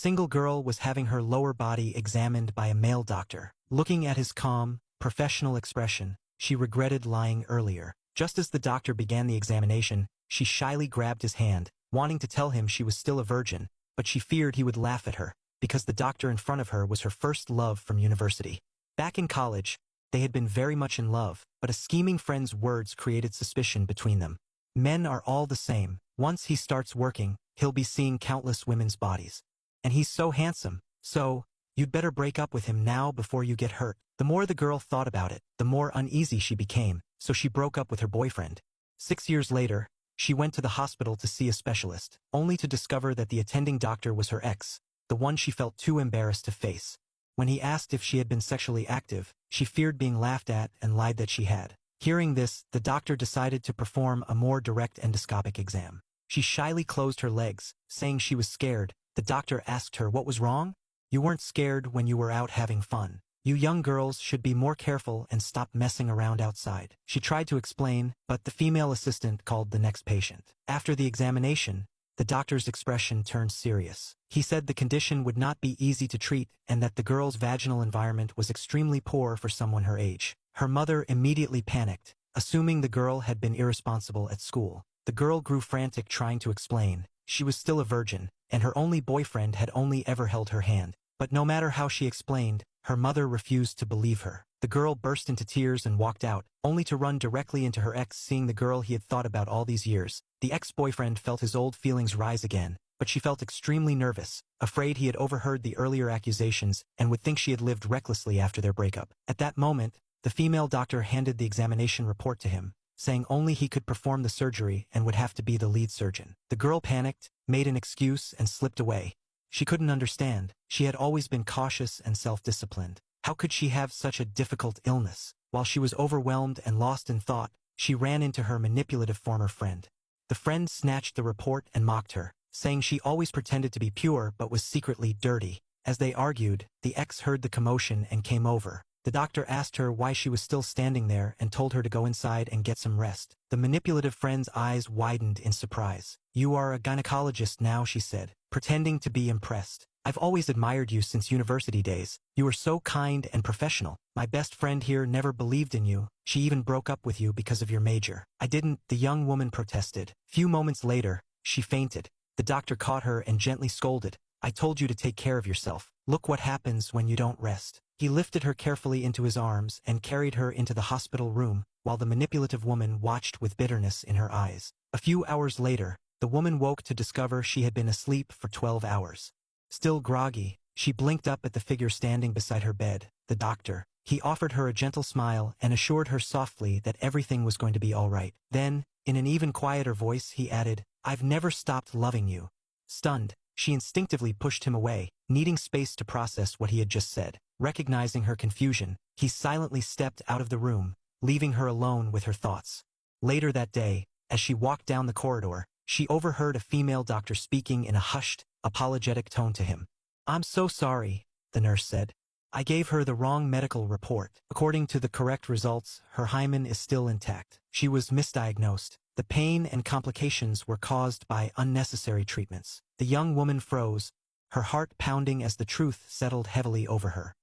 single girl was having her lower body examined by a male doctor. Looking at his calm, professional expression, she regretted lying earlier. Just as the doctor began the examination, she shyly grabbed his hand, wanting to tell him she was still a virgin, but she feared he would laugh at her, because the doctor in front of her was her first love from university. Back in college, they had been very much in love, but a scheming friend's words created suspicion between them. Men are all the same. Once he starts working, he'll be seeing countless women's bodies. And he's so handsome, so, you'd better break up with him now before you get hurt. The more the girl thought about it, the more uneasy she became, so she broke up with her boyfriend. 6 years later, she went to the hospital to see a specialist, only to discover that the attending doctor was her ex, the one she felt too embarrassed to face. When he asked if she had been sexually active, she feared being laughed at and lied that she had. Hearing this, the doctor decided to perform a more direct endoscopic exam. She shyly closed her legs, saying she was scared. The doctor asked her what was wrong. You weren't scared when you were out having fun. You young girls should be more careful and stop messing around outside. She tried to explain, but the female assistant called the next patient. After the examination, the doctor's expression turned serious. He said the condition would not be easy to treat and that the girl's vaginal environment was extremely poor for someone her age. Her mother immediately panicked, assuming the girl had been irresponsible at school. The girl grew frantic trying to explain. She was still a virgin, and her only boyfriend had only ever held her hand. But no matter how she explained, her mother refused to believe her. The girl burst into tears and walked out, only to run directly into her ex, seeing the girl he had thought about all these years. The ex-boyfriend felt his old feelings rise again, but she felt extremely nervous, afraid he had overheard the earlier accusations and would think she had lived recklessly after their breakup. At that moment, the female doctor handed the examination report to him, saying only he could perform the surgery and would have to be the lead surgeon. The girl panicked, made an excuse, and slipped away. She couldn't understand. She had always been cautious and self-disciplined. How could she have such a difficult illness? While she was overwhelmed and lost in thought, she ran into her manipulative former friend. The friend snatched the report and mocked her, saying she always pretended to be pure but was secretly dirty. As they argued, the ex heard the commotion and came over. The doctor asked her why she was still standing there and told her to go inside and get some rest. The manipulative friend's eyes widened in surprise. You are a gynecologist now, she said, pretending to be impressed. I've always admired you since university days. You were so kind and professional. My best friend here never believed in you. She even broke up with you because of your major. I didn't, the young woman protested. Few moments later, she fainted. The doctor caught her and gently scolded. I told you to take care of yourself. Look what happens when you don't rest. He lifted her carefully into his arms and carried her into the hospital room, while the manipulative woman watched with bitterness in her eyes. A few hours later, the woman woke to discover she had been asleep for 12 hours. Still groggy, she blinked up at the figure standing beside her bed, the doctor. He offered her a gentle smile and assured her softly that everything was going to be all right. Then, in an even quieter voice, he added, I've never stopped loving you. Stunned, she instinctively pushed him away, needing space to process what he had just said. Recognizing her confusion, he silently stepped out of the room, leaving her alone with her thoughts. Later that day, as she walked down the corridor, she overheard a female doctor speaking in a hushed, apologetic tone to him. I'm so sorry, the nurse said. I gave her the wrong medical report. According to the correct results, her hymen is still intact. She was misdiagnosed. The pain and complications were caused by unnecessary treatments. The young woman froze, her heart pounding as the truth settled heavily over her.